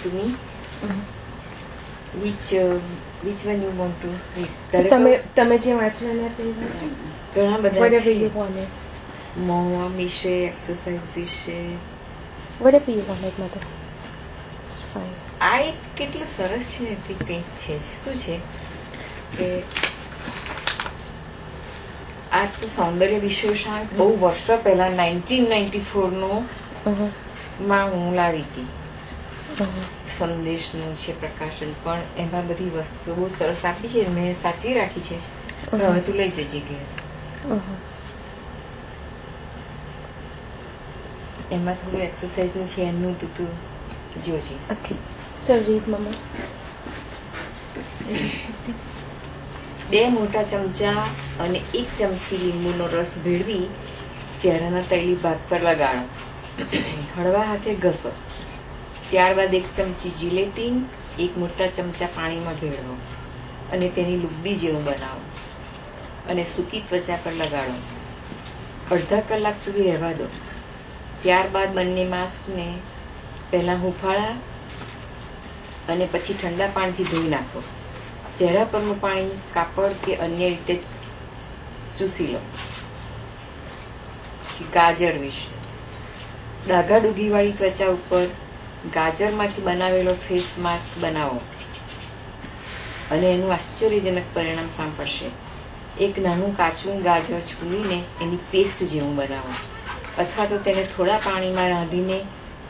to me. Which one you want to read? તમે જે વાંચવાના તે ઘણા બધા whatever છે. you wanted. મોમ વિશે, એક્સરસાઇઝ વિશે. Whatever you wanted, mother. It's fine. આ એક કેટલું સરસ છે ને તે કંઈક છે શું છે કે આ તો સૌંદર્ય વિશ્લેષણ બહુ વર્ષો પહેલા 1994 નું માં હું લાવી હતી. સંદેશનું છે પ્રકાશન, પણ એમાં બધી વસ્તુઓ બહુ સરસ આપી છે, મેં સાચવી રાખી છે. હવે તું લઈ જજે ઘેર. એમાં થોડું એક્સરસાઇઝ નું છે, એનું તું જોજે. Okay. So read, Mama. 2 મોટા ચમચા અને 1 ચમચી લીંબુનો રસ ભેળવી ચહેરાના તૈલી ભાગ પર લગાડો. હળવા હાથે ઘસો. ત્યારબાદ 1 ચમચી જીલેટીન 1 મોટા ચમચા પાણીમાં ભેળવો અને તેની લુગડી જેવું બનાવો અને સૂકી ત્વચા પર લગાડો. અડધા કલાક સુધી રહેવા દો. ત્યારબાદ બંને માસ્કને પહેલા હુંફાળા અને પછી ઠંડા પાણીથી ધોઈ નાખો. ચહેરા પરનું પાણી કાપડ કે અન્ય રીતે ચૂસી લો. ગાજર વિશે. ડાઘા ડૂઘીવાળી ત્વચા ઉપર ગાજરમાંથી બનાવેલો ફેસ માસ્ક બનાવો અને એનું આશ્ચર્યજનક પરિણામ સાંભળશે. 1 નાનું કાચું ગાજર છૂલીને એની પેસ્ટ જેવું બનાવો, અથવા તો તેને થોડા પાણીમાં રાંધીને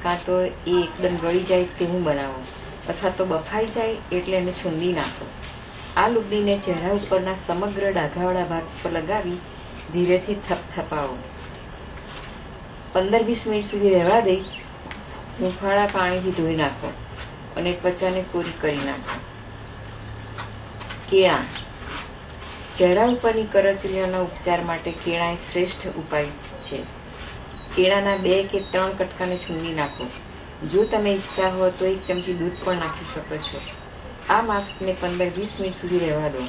કાં તો એ એકદમ ગળી જાય તેવું બનાવો, અથવા તો બફાઈ જાય એટલે એને છૂંદી નાખો. આ લુગડીને ચહેરા ઉપરના સમગ્ર ડાઘાવાળા ભાગ પર લગાવી ધીરેથી થપથપાવો. 15-20 મિનિટ સુધી રહેવા દઈ હુંફાળા પાણીથી ધોઈ નાખો અને ત્વચાને કોરી કરી નાખો. કેળા. ચહેરા ઉપરની કરચલીઓના ઉપચાર માટે કેળા એ શ્રેષ્ઠ ઉપાય છે. કેળાના 2 કે 3 કટકાને છૂંદી નાખો. જો તમે ઈચ્છતા હો તો 1 ચમચી દૂધ પણ નાખી શકો છો. આ માસ્કને 15-20 મિનિટ સુધી રહેવા દો.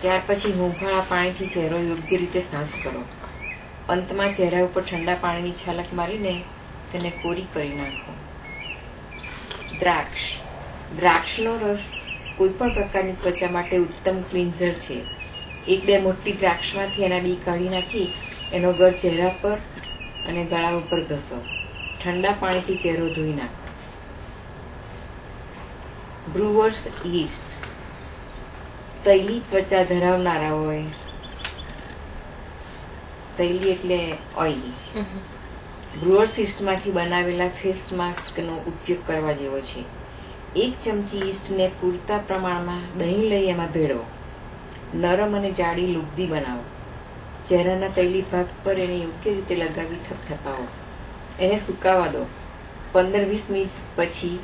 ત્યાર પછી હુંફાળા પાણીથી ચહેરો યોગ્ય રીતે સાફ કરો. અંતમાં ચહેરા ઉપર ઠંડા પાણીની છાલક મારીને તેને કોરી કરી નાખો. દ્રાક્ષ. દ્રાક્ષનો રસ કોઈ પણ પ્રકારની ત્વચા માટે ઉત્તમ ક્લિન્ઝર છે. 1-2 મોટી દ્રાક્ષમાંથી એના બી કાઢી નાખી એનો ગર ચહેરા પર અને ગળા ઉપર ઘસો. ઠંડા પાણીથી ચહેરો ધોઈ નાખો. બ્રુઅર્સ ઈસ્ટ. તૈલી ત્વચા ધરાવનારાઓએ, તૈલી એટલે ઓઇલી, બ્રુઅર્સ ઈસ્ટમાંથી બનાવેલા ફેસ માસ્કનો ઉપયોગ કરવા જેવો છે. 1 ચમચી ઈસ્ટને પૂરતા પ્રમાણમાં દહીં લઈ એમાં ભેળવો. નરમ અને જાડી લુગદી બનાવો. ચહેરાના તૈલી ભાગ પર એને યોગ્ય રીતે લગાવી થપથપાવો. એને સુકાવા દો. 15-20 મિનિટ પછી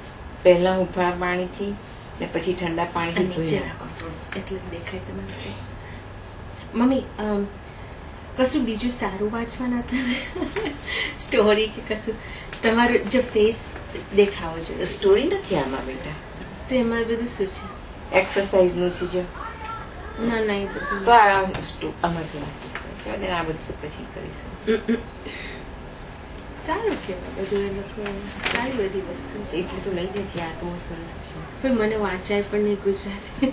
પહેલા હુંફાળા પાણીથી ને પછી ઠંડા પાણીથી ધોઈ નાખો. એટલે દેખાય તમારે. મમ્મી કશું બીજું સારું વાંચવાના તમે? સ્ટોરી કે કશું તમારું જે ફેસ દેખાવો જોઈએ. સ્ટોરી નથી આમાં બેટા, તો એમાં બધું શું છે? એક્સરસાઇઝ નું છે. જો ના ના એ બધું તો આમાંથી વાંચીશ. આ બધું પછી કરીશું. સારું કેવાય બધું. એ લોકો સારી બધી વસ્તુ છે. એટલે તો લઈ જશે. આ તો સરસ છે. ભાઈ મને વાંચાય પણ નહીં ગુજરાતી.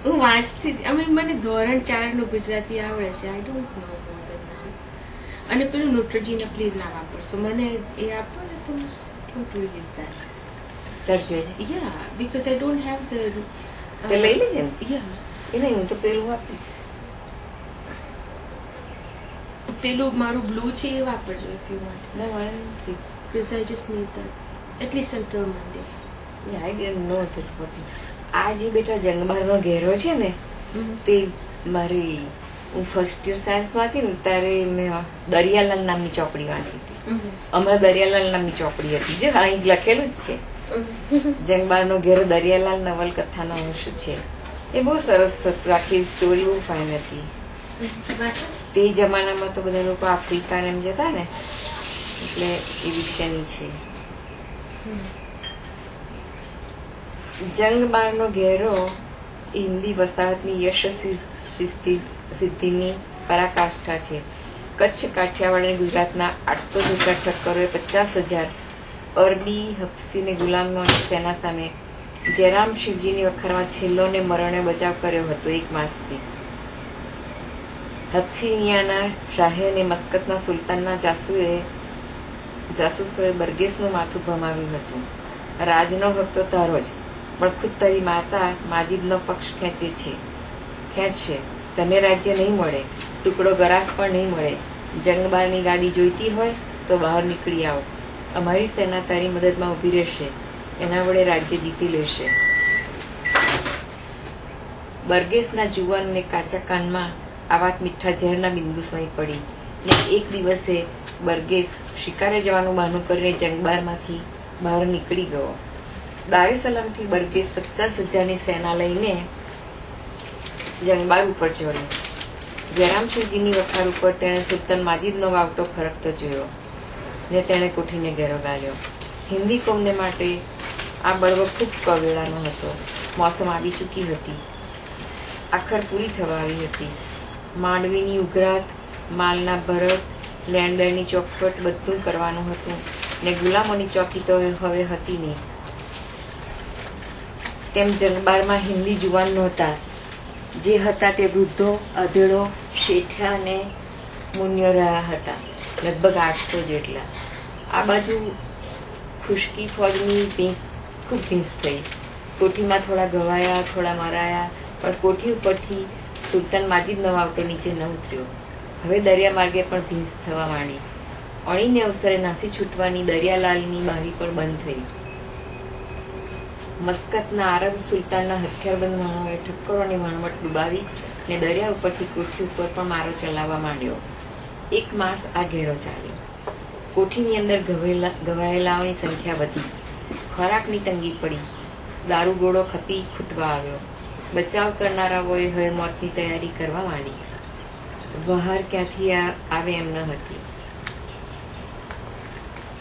હું વાંચતી મને ધોરણ 4 નું ગુજરાતી આવડે છે. I don't know more than that. અને પેલું ન્યુટ્રોજીના પ્લીઝ ના વાપરશો. મને એ આપો ને તો ડોન્ટ રીલીઝ ધેટ. કરજો. યા because I don't have the. તો લઈ લેજે ને. યા એ નહીં, હું તો પેલું વાપરીશ. પેલું મારું બ્લુ છે એ વાપરજો ઇફ યુ વોન્ટ. ના મારે નથી. Because I just need that at least until Monday. I didn't know that what. આ જે બેટા જંગબારનો ઘેરો છે ને તે મારી હું ફર્સ્ટ યર સાયન્સમાં હતી ને ત્યારે મેં દરિયાલાલ નામની ચોપડી વાંચી હતી. અમારે દરિયાલાલ નામની ચોપડી હતી. જે અહીં જ લખેલું જ છે. જંગબારનો ઘેરો દરિયાલાલ નવલકથાનો અંશ છે. એ બહુ સરસ હતું. આખી સ્ટોરી બહુ ફાઇન હતી. તે જમાનામાં તો બધા લોકો આફ્રિકા એમ જતા ને એટલે એ વિષયની છે. જંગબારનો ઘેરો હિન્દી વસાહતની યશસ્વી સિદ્ધિની પરાકાષ્ઠા છે. કચ્છ, કાઠિયાવાડ અને ગુજરાતના 800 જેટલા ઠક્કરોએ 50,000 અરબી, હફસી ને ગુલામોની સેના સામે જયરામ શિવજીની વખારમાં છેલ્લો ને મરણે બચાવ કર્યો હતો 1 માસથી. હફસીનિયાના શાહે અને મસ્કતના સુલતાનના જાસૂસોએ બર્ગેસનું માથું ભમાવ્યું હતું. રાજનો હક તો તારો જ, પણ ખુદ તારી માતા માજીદનો પક્ષ ખેંચશે. તને રાજ્ય નહીં મળે, ટુકડો ગરાસ પણ નહીં મળે. જંગબારની ગાડી જોઈતી હોય તો બહાર નીકળી આવો. અમારી સેના તારી મદદમાં ઊભી રહેશે. એના વડે રાજ્ય જીતી લેશે. બર્ગેસના જુવાન અને કાચા કાનમાં આ વાત મીઠા ઝેરના બિંદુ સોઈ પડી ને એક દિવસે બર્ગેસ શિકારે જવાનું બહાનું કરીને જંગબારમાંથી બહાર નીકળી ગયો. દારેસલામથી બર્ગેસ 50,000ની સેના લઈને જંગબાર ઉપર ચડ્યો. જયરામશિવજીની વખાર ઉપર તેણે સુલતાન માજીદનો વાવટો ફરકતો જોયો ને તેણે કોઠીને ઘેરો ગાલ્યો. હિન્દી કોમને માટે આ બળવો ખૂબ કવેળાનો હતો. મોસમ આવી ચૂકી હતી, આખર પૂરી થવા આવી હતી. માંડવીની ઉઘરાત, માલના ભરત, લેન્ડરની ચોખવટ બધું કરવાનું હતું ને ગુલામોની ચોકી તો હવે હતી નહીં. તેમ જંગબારમાં હિન્દી જુવાન નહોતા. જે હતા તે વૃદ્ધો, અધેડો, શેઠા અને મુનિયો રહ્યા હતા, લગભગ 800 જેટલા. આ બાજુ ખુશ્કી ફોજની ખૂબ ભીંસ થઈ. કોઠીમાં થોડા ઘવાયા, થોડા મરાયા, પણ કોઠી ઉપરથી સુલતાન માજીદનો વાવટો નીચે ન ઉતર્યો. હવે દરિયા માર્ગે પણ ભીંસ થવા માંડી. અણીને અવસરે નાસી છૂટવાની દરિયાલાલની બારી પણ બંધ થઈ. મસ્કતના આરબ સુલતાનના હથિયારબંધ માણોએ ઠક્કરોની વણવટ ડુબાવી ને દરિયા ઉપરથી કોઠી ઉપર પણ મારો ચલાવવા માંડ્યો. 1 માસ આ ઘેરો ચાલ્યો. કોઠીની અંદર ઘવાયેલાઓની સંખ્યા વધી. ખોરાકની તંગી પડી. દારૂગોળો ખપી ખૂટવા આવ્યો. બચાવ કરનારાઓએ હવે મોતની તૈયારી કરવા માંડી. બહાર ક્યાંથી આવે એમ ન હતી.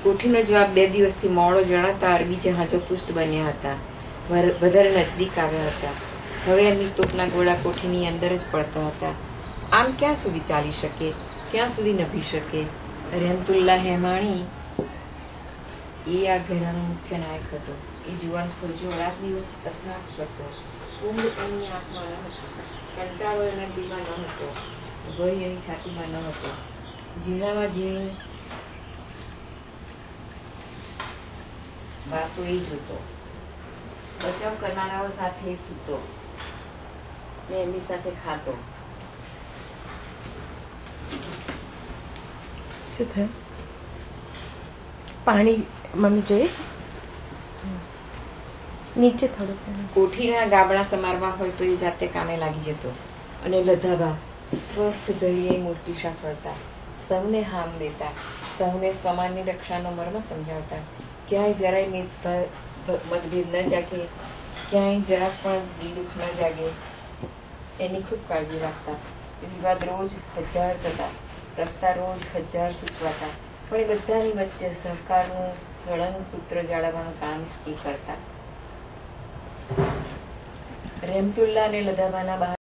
કોઠીનો જવાબ 2 દિવસથી મોડો જણાતા અરબી જહાજો પુષ્ટ બન્યા હતા, વધારે નજદીક આવ્યા હતા. હવે એમની તોપના ગોળા કોઠીની અંદર જ પડતા હતા. આમ ક્યાં સુધી ચાલી શકે, ક્યાં સુધી નભી શકે? રહેમતુલ્લા હેમાણી એ આ ઘેરાનો મુખ્ય નાયક હતો. એ જુવાન ખોજો રાત દિવસ અથડાટ કરતો. ઊંઘ એની આંખમાં ન હતી, કંટાળો એના દિલમાં ન હતો, ભય એની છાતીમાં ન હતો. ઝીણામાં ઝીણી વાતો એ જોતો. બચાવ કરનારાઓ સાથે સૂતો ને એમની સાથે ખાતો. શું થયું? પાણી મમ્મી જોઈએ છે? નીચે થોડું પાણી. કોઠીના ગાબડા સમારવા હોય તો એ જાતે કામે લાગી જતો અને લધાવા સ્વસ્થ ધૈર્ય મૂર્તિ સાંભળતા, સૌને હામ દેતા, સૌને સમાનની રક્ષાનો મર્મ સમજાવતા. ક્યાંય જરાય મતભેદ ન જાગે, ક્યાંય જરાક પણ દુઃખ ન જાગે એની ખૂબ કાળજી રાખતા. વિવાદ રોજ 1000 થતા, રસ્તા રોજ 1000 સૂચવાતા, પણ એ બધાની વચ્ચે સહકારનું સળંગ સૂત્ર જાળવવાનું કામ એ કરતા. રહેમતુલ્લા અને લદાબાના બહાર